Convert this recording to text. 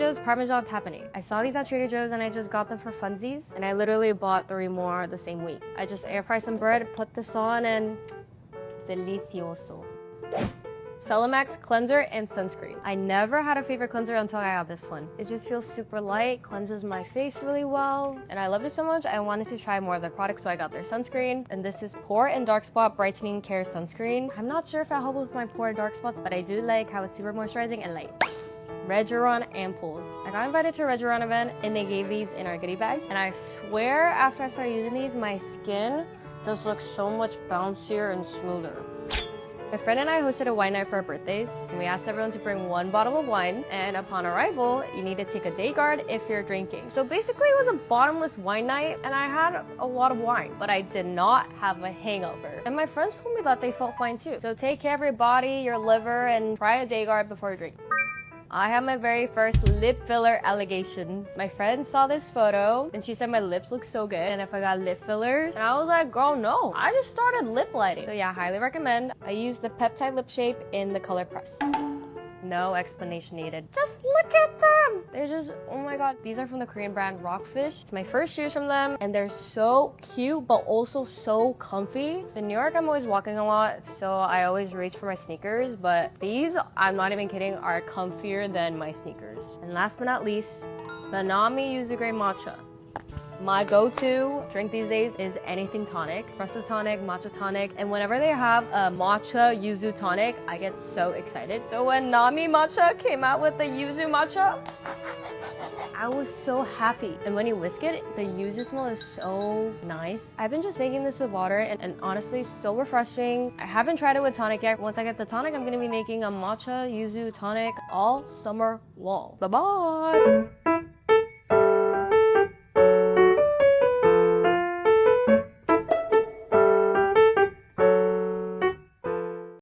Joe's Parmesan Tapani. I saw these at Trader Joe's and I just got them for funsies. And I literally bought 3 more the same week. I just air fry some bread, put this on, and delicioso. Celemax cleanser and sunscreen. I never had a favorite cleanser until I got this one. It just feels super light, cleanses my face really well, and I love it so much I wanted to try more of their products, so I got their sunscreen. And this is Pore and Dark Spot Brightening Care Sunscreen. I'm not sure if it'll help with my pore and dark spots, but I do like how it's super moisturizing and light. Regeron ampoules. I got invited to a Regeron event and they gave these in our goodie bags, and I swear after I started using these, my skin just looks so much bouncier and smoother. My friend and I hosted a wine night for our birthdays, and we asked everyone to bring 1 bottle of wine, and upon arrival, you need to take a day guard if you're drinking. So basically it was a bottomless wine night, and I had a lot of wine, but I did not have a hangover. And my friends told me that they felt fine too. So take care of your body, your liver, and try a day guard before you drink. I have my very first lip filler allegations. My friend saw this photo and she said my lips look so good and if I got lip fillers. And I was like, girl, no. I just started lip lighting. So yeah, highly recommend. I used the peptide lip shape in the color Press. No explanation needed. Just look at them. They're just, oh my god. These are from the Korean brand Rockfish. It's my first shoes from them and they're so cute but also so comfy. In New York, I'm always walking a lot, so I always reach for my sneakers, but these, I'm not even kidding, are comfier than my sneakers. And last but not least, the Nami Yuzu Grey Matcha. My go-to drink these days is anything tonic, espresso tonic, matcha tonic, and whenever they have a matcha yuzu tonic, I get so excited. So when Nami Matcha came out with the yuzu matcha, I was so happy. And when you whisk it, the yuzu smell is so nice. I've been just making this with water and honestly, so refreshing. I haven't tried it with tonic yet. Once I get the tonic, I'm gonna be making a matcha yuzu tonic all summer long. Bye-bye.